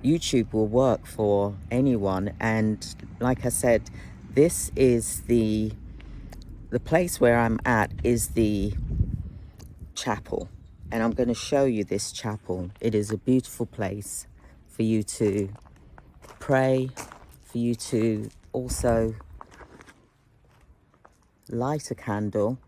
YouTube will work for anyone. And like I said, this is the place where I'm at is the chapel. And I'm going to show you this chapel. It is a beautiful place for you to pray, for you to also light a candle.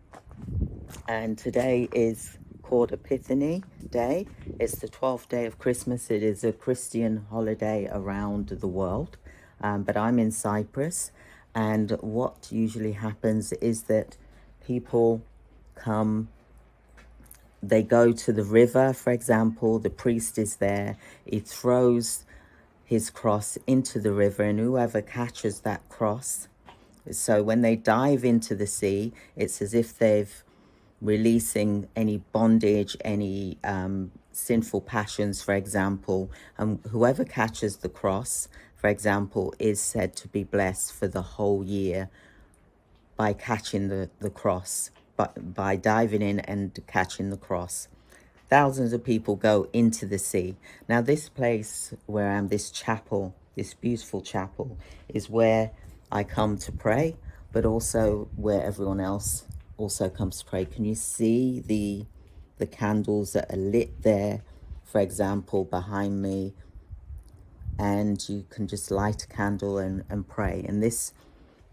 And today is called Epiphany Day. It's the 12th day of Christmas. It is a Christian holiday around the world, but I'm in Cyprus. And what usually happens is that people come, they go to the river, for example, the priest is there, he throws his cross into the river, and whoever catches that cross, so when they dive into the sea, it's as if they've releasing any bondage, any sinful passions, for example. And whoever catches the cross, for example, is said to be blessed for the whole year by catching the cross, by diving in and catching the cross. Thousands of people go into the sea. Now, this place where I am, this chapel, this beautiful chapel, is where I come to pray, but also where everyone else also comes to pray. Can you see the candles that are lit there, for example, behind me? And you can just light a candle and pray. And this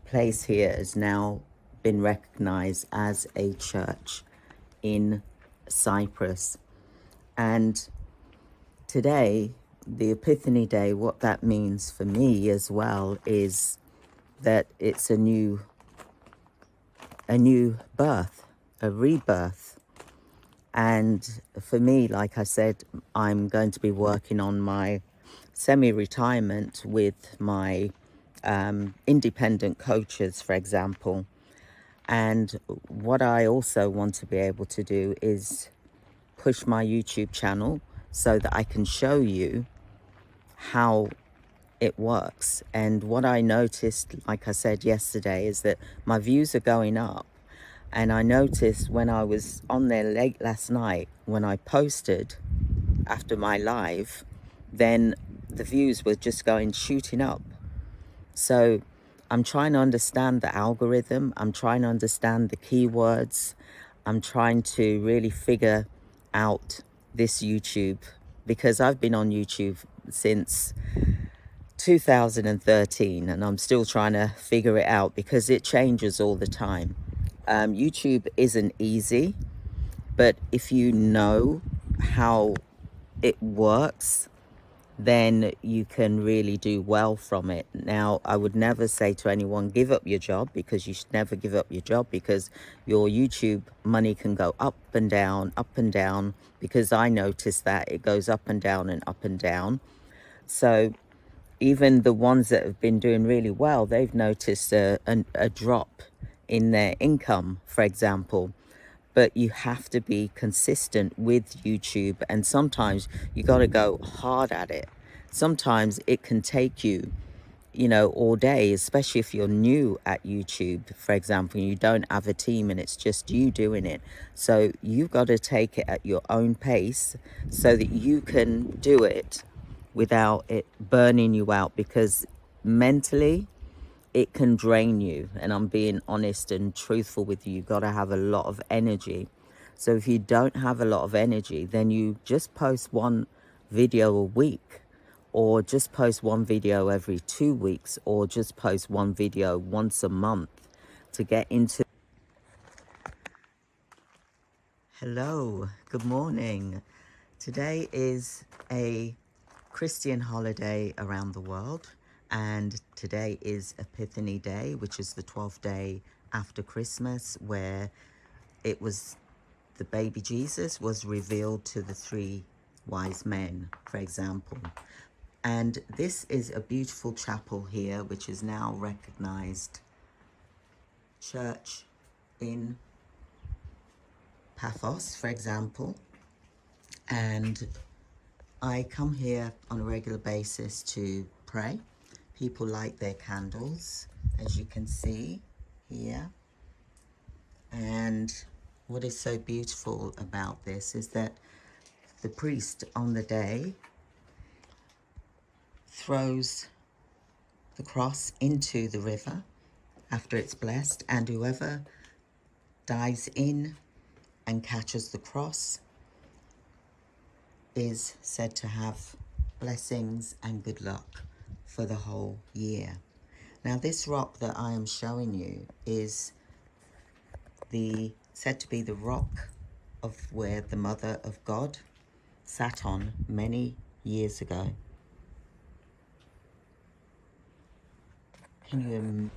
place here has now been recognized as a church in Cyprus. And today, the Epiphany Day, what that means for me as well is that it's a new birth, a rebirth. And for me, like I said, I'm going to be working on my semi-retirement with my independent coaches, for example. And what I also want to be able to do is push my YouTube channel so that I can show you how it works. And what I noticed, like I said yesterday, is that my views are going up. And I noticed when I was on there late last night, when I posted after my live, then the views were just going shooting up. So I'm trying to understand the algorithm. I'm trying to understand the keywords. I'm trying to really figure out this YouTube, because I've been on YouTube since 2013 and I'm still trying to figure it out because it changes all the time. YouTube isn't easy, but if you know how it works, then you can really do well from it. Now, I would never say to anyone, give up your job, because you should never give up your job, because your YouTube money can go up and down, because I noticed that it goes up and down and up and down. So even the ones that have been doing really well, they've noticed a drop in their income, for example. But you have to be consistent with YouTube, and sometimes you got to go hard at it. Sometimes it can take you, all day, especially if you're new at YouTube, for example, and you don't have a team and it's just you doing it. So you've got to take it at your own pace so that you can do it without it burning you out, because mentally it can drain you. And I'm being honest and truthful with you. You've got to have a lot of energy. So if you don't have a lot of energy, then you just post one video a week, or just post one video every 2 weeks, or just post one video once a month to get into. Hello, good morning. Today is a Christian holiday around the world, and today is Epiphany Day, which is the 12th day after Christmas, where it was the baby Jesus was revealed to the three wise men, for example. And this is a beautiful chapel here, which is now recognized church in Paphos, for example. And I come here on a regular basis to pray. People light their candles, as you can see here. And what is so beautiful about this is that the priest on the day, throws the cross into the river after it's blessed, and whoever dives in and catches the cross is said to have blessings and good luck for the whole year. Now, this rock that I am showing you is said to be the rock of where the Mother of God sat on many years ago. Can you